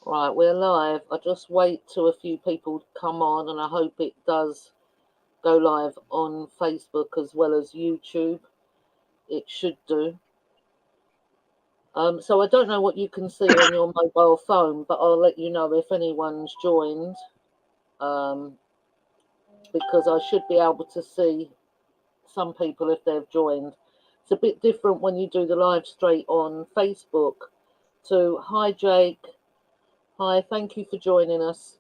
Right, we're live. I just wait till a few people come on, and I hope it does go live on Facebook as well as YouTube. It should do. So I don't know what you can see on your mobile phone, but I'll let you know if anyone's joined, um, because I should be able to see some people if they've joined. It's a bit different when you do the live straight on Facebook. To hi Jake, hi, thank you for joining us.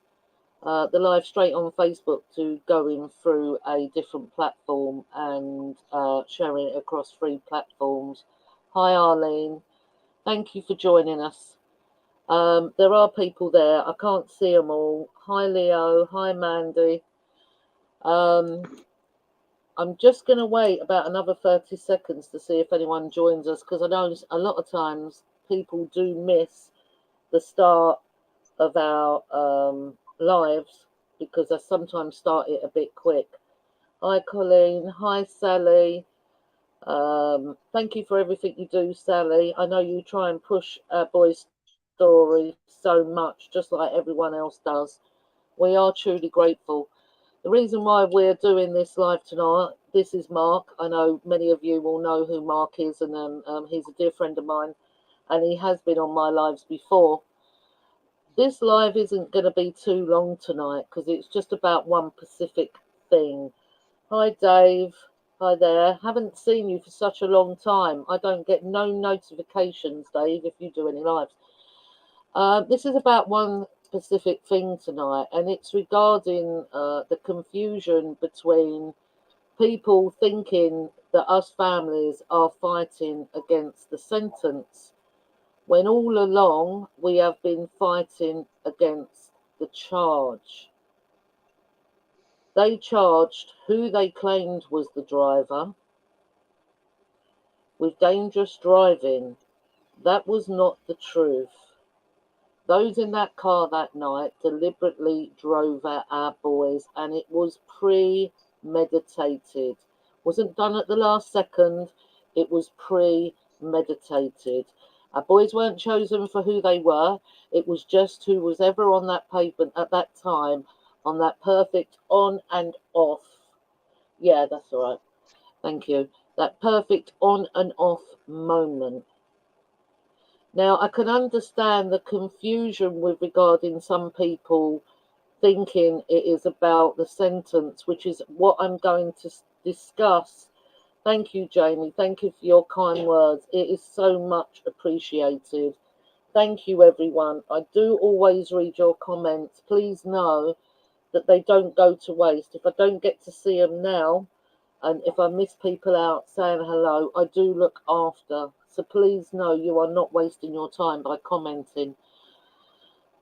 The live straight on Facebook to going through a different platform and sharing it across 3 platforms. Hi Arlene, thank you for joining us. There are people there. I can't see them all. Hi Leo, hi Mandy. Um, I'm just going to wait about another 30 seconds to see if anyone joins us, because I know a lot of times people do miss the start of our lives because I sometimes start it a bit quick. Hi, Colleen. Hi, Sally. Thank you for everything you do, Sally. I know you try and push our boys' story so much, just like everyone else does. We are truly grateful. The reason why we're doing this live tonight, this is Mark. I know many of you will know who Mark is, and he's a dear friend of mine, and he has been on my lives before. This live isn't going to be too long tonight because it's just about one specific thing. Hi, Dave. Hi there. Haven't seen you for such a long time. I don't get no notifications, Dave, if you do any lives. This is about one specific thing tonight, and it's regarding the confusion between people thinking that us families are fighting against the sentence when all along we have been fighting against the charge. They charged who they claimed was the driver with dangerous driving. That was not the truth. Those in that car that night deliberately drove at our boys, and it was premeditated. Wasn't done at the last second, it was premeditated. Our boys weren't chosen for who they were, it was just who was ever on that pavement at that time, on that perfect on and off. Yeah, that's all right. Thank you. That perfect on and off moment. Now, I can understand the confusion with regarding some people thinking it is about the sentence, which is what I'm going to discuss. Thank you, Jamie. Thank you for your kind words. It is so much appreciated. Thank you, everyone. I do always read your comments. Please know that they don't go to waste. If I don't get to see them now, and if I miss people out saying hello, I do look after. So please know you are not wasting your time by commenting.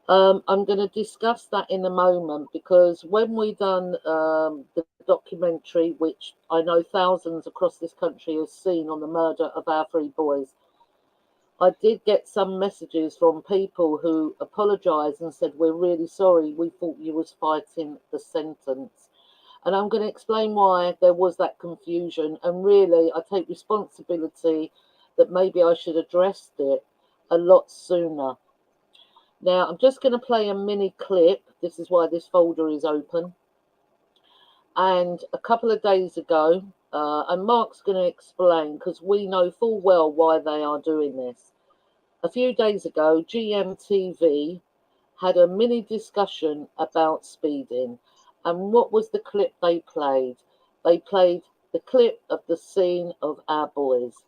I'm going to discuss that in a moment, because when we done the documentary, which I know thousands across this country have seen on the murder of our 3 boys, I did get some messages from people who apologised and said, we're really sorry, we thought you was fighting the sentence. And I'm going to explain why there was that confusion. And really, I take responsibility that maybe I should have addressed it a lot sooner. Now, I'm just going to play a mini clip. This is why this folder is open. And a couple of days ago, and Mark's going to explain, because we know full well why they are doing this. A few days ago, GMTV had a mini discussion about speeding. And what was the clip they played? They played the clip of the scene of our boys.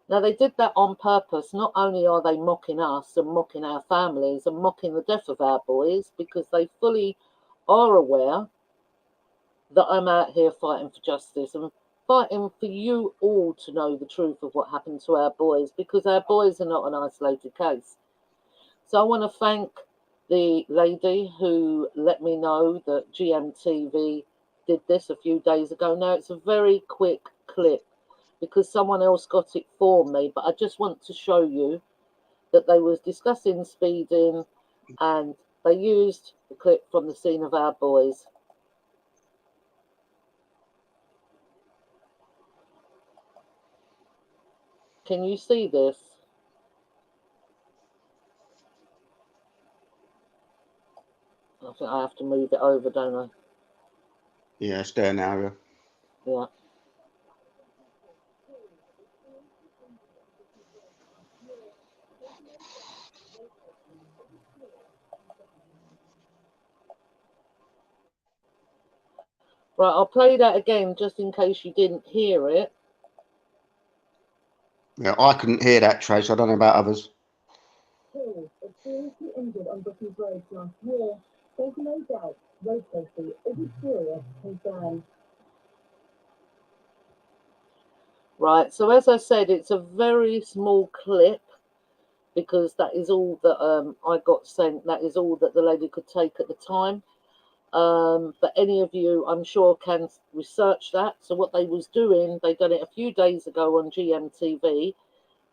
Now, they did that on purpose. Not only are they mocking us and mocking our families and mocking the death of our boys, because they fully are aware that I'm out here fighting for justice and fighting for you all to know the truth of what happened to our boys, because our boys are not an isolated case. So I want to thank the lady who let me know that GMTV did this a few days ago. Now, it's a very quick clip because someone else got it for me, but I just want to show you that they was discussing speeding and they used the clip from the scene of our boys. Can you see this? I think I have to move it over, don't Yeah, it's there now. Yeah. I? Yeah. Right, I'll play that again just in case you didn't hear it. Yeah, I couldn't hear that, Trace. I don't know about others. Paul was seriously injured on Britain's roads last year. There's no doubt road safety is a serious concern. Right, so as I said, it's a very small clip because that is all that I got sent. That is all that the lady could take at the time. But any of you, I'm sure, can research that. So what they was doing, they done it a few days ago on GMTV,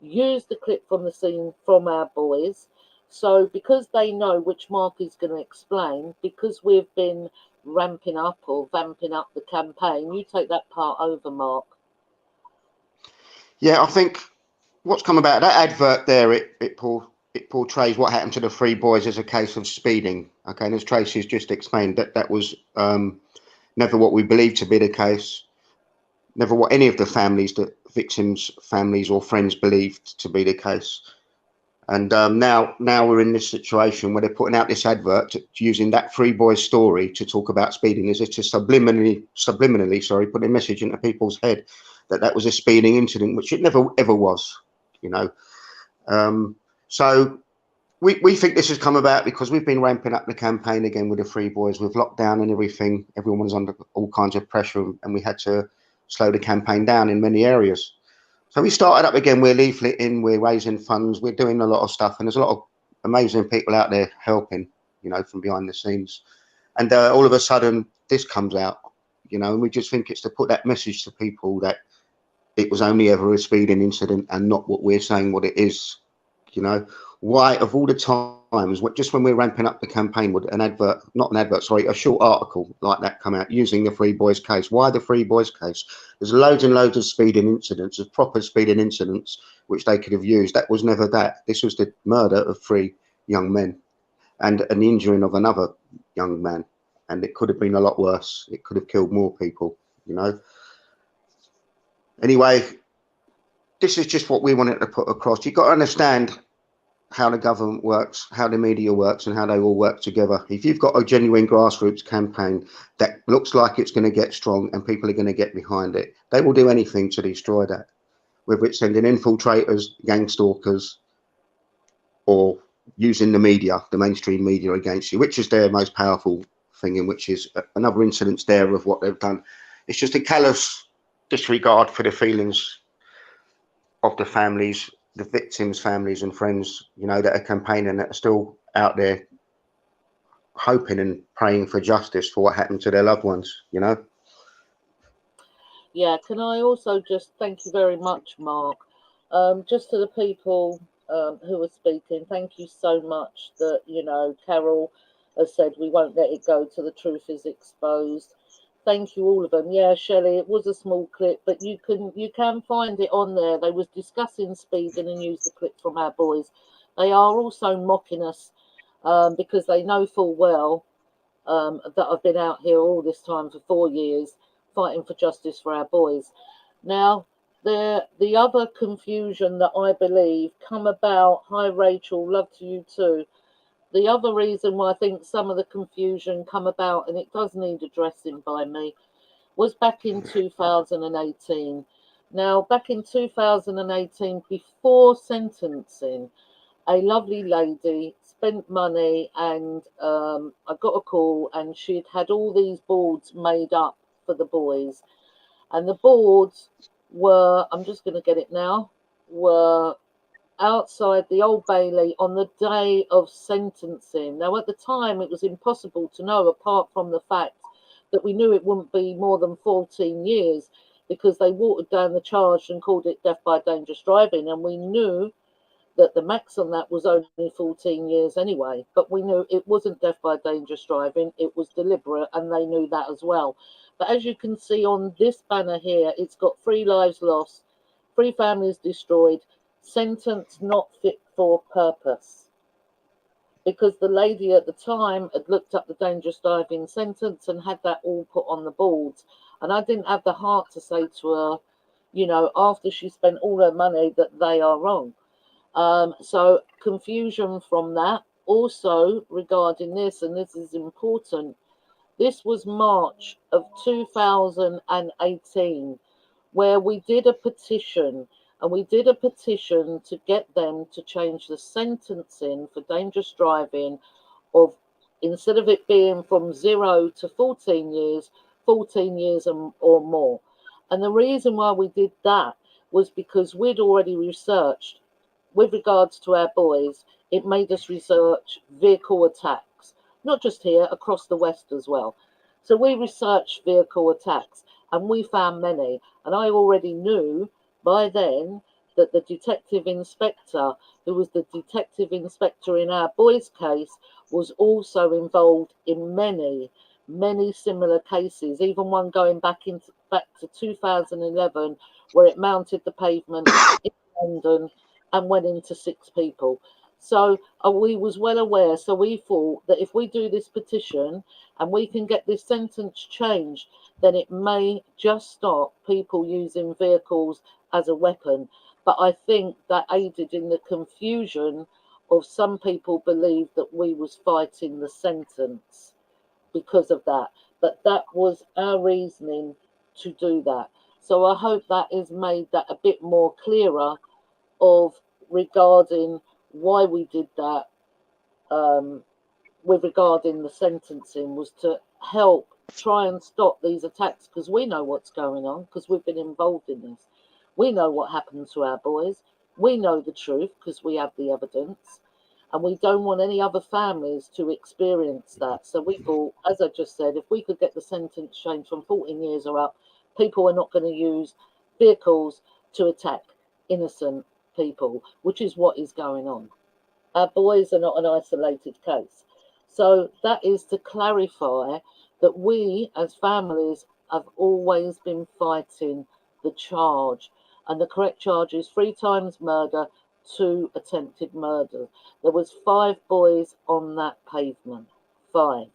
used the clip from the scene from our boys. So because they know which Mark is going to explain, because we've been ramping up or vamping up the campaign, you take that part over, Mark. Yeah, I think what's come about that advert there, it portrays what happened to the three boys as a case of speeding. Okay, and as Tracy's just explained, that was never what we believed to be the case. Never what any of the families, the victims' families or friends, believed to be the case. And now we're in this situation where they're putting out this advert using that three boys story to talk about speeding, as if to subliminally, sorry, put a message into people's head that that was a speeding incident, which it never ever was, you know. So we think this has come about because we've been ramping up the campaign again with the three boys with lockdown and everything. Everyone was under all kinds of pressure, and we had to slow the campaign down in many areas. So we started up again. We're leafleting, we're raising funds, we're doing a lot of stuff, and there's a lot of amazing people out there helping, you know, from behind the scenes. And all of a sudden, this comes out, you know, and we just think it's to put that message to people that it was only ever a speeding incident and not what we're saying what it is, you know. Why, of all the times, just when we're ramping up the campaign, would an advert, not an advert, sorry, a short article like that come out using the Three Boys case? Why the Three Boys case? There's loads and loads of speeding incidents, of proper speeding incidents, which they could have used. That was never that. This was the murder of three young men and an injuring of another young man. And it could have been a lot worse. It could have killed more people, you know. Anyway, this is just what we wanted to put across. You've got to understand how the government works, how the media works, and how they all work together. If you've got a genuine grassroots campaign that looks like it's going to get strong and people are going to get behind it, they will do anything to destroy that, whether it's sending infiltrators, gang stalkers, or using the media, the mainstream media against you, which is their most powerful thing, and which is another incidence there of what they've done. It's just a callous disregard for the feelings of the families, the victims' families and friends, you know, that are campaigning, that are still out there hoping and praying for justice for what happened to their loved ones, you know. Yeah, can I also just thank you very much, Mark? Just to the people who are speaking, thank you so much that, you know, Carol has said we won't let it go till the truth is exposed. Thank you, all of them. Yeah, Shelley, it was a small clip, but you can find it on there. They was discussing speeding and used the clip from our boys. They are also mocking us because they know full well that I've been out here all this time for 4 years fighting for justice for our boys. Now, the other confusion that I believe come about, hi Rachel, love to you too. The other reason why I think some of the confusion come about, and it does need addressing by me, was back in 2018. Now, back in 2018, before sentencing, a lovely lady spent money, and I got a call, and she'd had all these boards made up for the boys. And the boards were, I'm just going to get it now, were outside the Old Bailey on the day of sentencing. Now, at the time, it was impossible to know, apart from the fact that we knew it wouldn't be more than 14 years because they watered down the charge and called it death by dangerous driving. And we knew that the max on that was only 14 years anyway. But we knew it wasn't death by dangerous driving, it was deliberate, and they knew that as well. But as you can see on this banner here, it's got 3 lives lost, 3 families destroyed, sentence not fit for purpose. because the lady at the time had looked up the dangerous driving sentence and had that all put on the boards. And I didn't have the heart to say to her, after she spent all her money, that they are wrong. So confusion from that. Also regarding this, and this is important, this was March of 2018, where we did a petition, and we did a petition to get them to change the sentencing for dangerous driving of, instead of it being from 0 to 14 years, 14 years or more. And the reason why we did that was because we'd already researched with regards to our boys. It made us research vehicle attacks, not just here, across the West as well. So we researched vehicle attacks and we found many. And I already knew by then that the detective inspector, who was the detective inspector in our boys' case, was also involved in many, many similar cases, even one going back to 2011, where it mounted the pavement in London and went into 6 people. So we was well aware. So we thought that if we do this petition and we can get this sentence changed, then it may just stop people using vehicles as a weapon. But I think that aided in the confusion of some people believed that we was fighting the sentence because of that. But that was our reasoning to do that. So I hope that has made that a bit more clearer of regarding why we did that, um, with regarding the sentencing, was to help try and stop these attacks, because we know what's going on, because we've been involved in this. We know what happened to our boys. We know the truth because we have the evidence, and we don't want any other families to experience that. So we thought, as I just said, if we could get the sentence changed from 14 years or up, people are not going to use vehicles to attack innocent people, which is what is going on. Our boys are not an isolated case. So that is to clarify that we as families have always been fighting the charge. And the correct charge is 3 times murder, 2 attempted murders. There was 5 boys on that pavement. 5.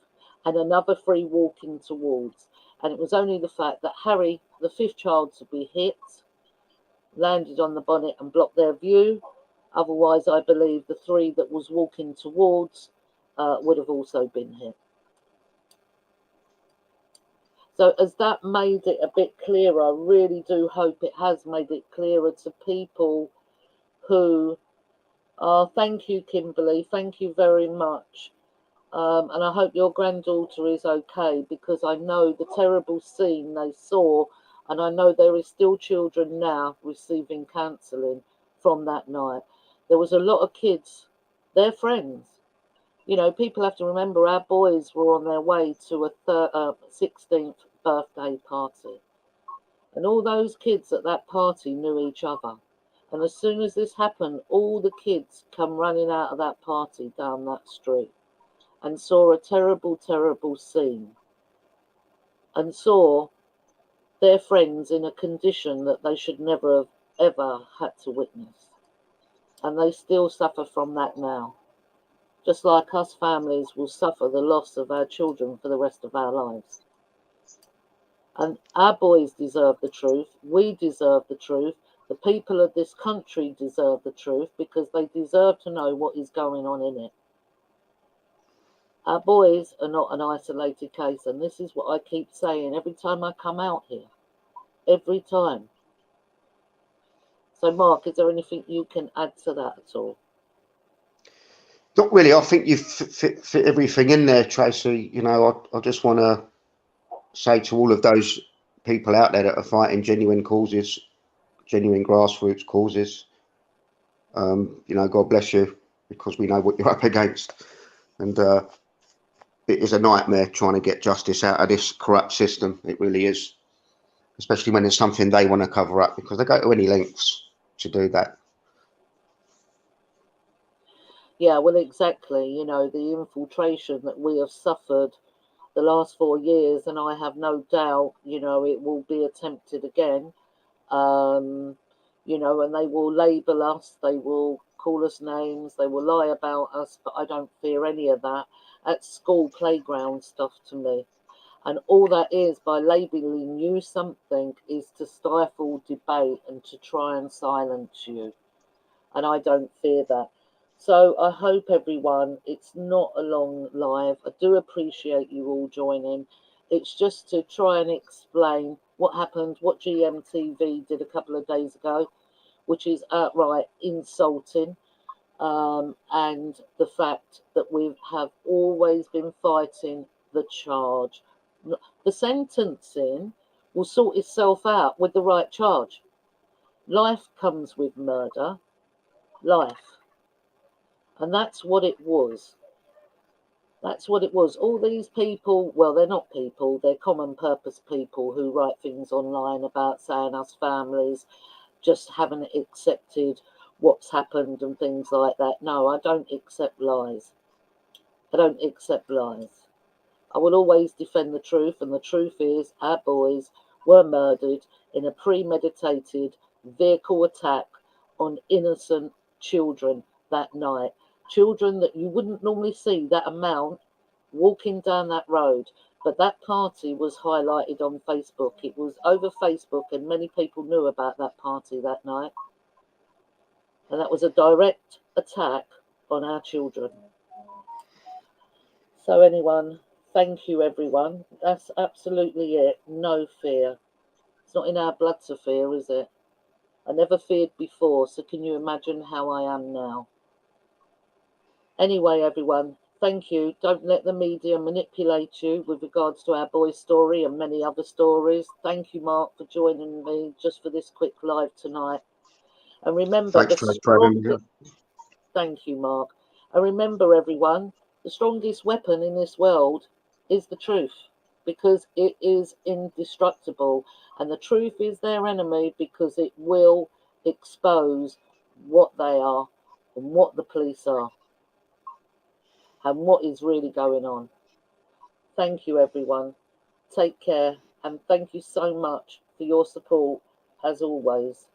And another 3 walking towards. And it was only the fact that Harry, the 5th child to be hit, landed on the bonnet and blocked their view. Otherwise, I believe the 3 that was walking towards would have also been hit. So as that made it a bit clearer, I really do hope it has made it clearer to people who are, thank you, Kimberly, thank you very much. And I hope your granddaughter is okay, because I know the terrible scene they saw, and I know there is still children now receiving counselling from that night. There was a lot of kids, their friends. People have to remember our boys were on their way to a 16th birthday party. And all those kids at that party knew each other. And as soon as this happened, all the kids come running out of that party down that street and saw a terrible, terrible scene, and saw their friends in a condition that they should never have ever had to witness. And they still suffer from that now. Just like us families will suffer the loss of our children for the rest of our lives. And our boys deserve the truth. We deserve the truth. The people of this country deserve the truth, because they deserve to know what is going on in it. Our boys are not an isolated case, and this is what I keep saying every time I come out here. Every time. So, Mark, is there anything you can add to that at all? Not really. I think you've fit everything in there, Tracy. I just want to say to all of those people out there that are fighting genuine causes, genuine grassroots causes, God bless you, because we know what you're up against. And it is a nightmare trying to get justice out of this corrupt system. It really is, especially when it's something they want to cover up, because they go to any lengths to do that. Yeah, well, exactly. The infiltration that we have suffered the last 4 years, and I have no doubt, it will be attempted again. And they will label us, they will call us names, they will lie about us, but I don't fear any of that. That's school playground stuff to me. And all that is, by labelling you something, is to stifle debate and to try and silence you. And I don't fear that. So I hope everyone, it's not a long live. I do appreciate you all joining. It's just to try and explain what happened, what GMTV did a couple of days ago, which is outright insulting, and the fact that we have always been fighting the charge. The sentencing will sort itself out with the right charge. Life comes with murder, life. And that's what it was. That's what it was. All these people, well, they're not people, they're common purpose people who write things online about saying us families just haven't accepted what's happened and things like that. No, I don't accept lies. I don't accept lies. I will always defend the truth, and the truth is our boys were murdered in a premeditated vehicle attack on innocent children that night. Children that you wouldn't normally see that amount walking down that road. But that party was highlighted on Facebook. It was over Facebook, and many people knew about that party that night. And that was a direct attack on our children. So, anyone, thank you, everyone. That's absolutely it. No fear. It's not in our blood to fear, is it? I never feared before, so can you imagine how I am now? Anyway, everyone, thank you. Don't let the media manipulate you with regards to our boy story and many other stories. Thank you, Mark, for joining me just for this quick live tonight. And remember, Thanks for having me. thank you, Mark. And remember, everyone, the strongest weapon in this world is the truth, because it is indestructible. And the truth is their enemy because it will expose what they are and what the police are and what is really going on. Thank you, everyone. Take care. And thank you so much for your support, as always.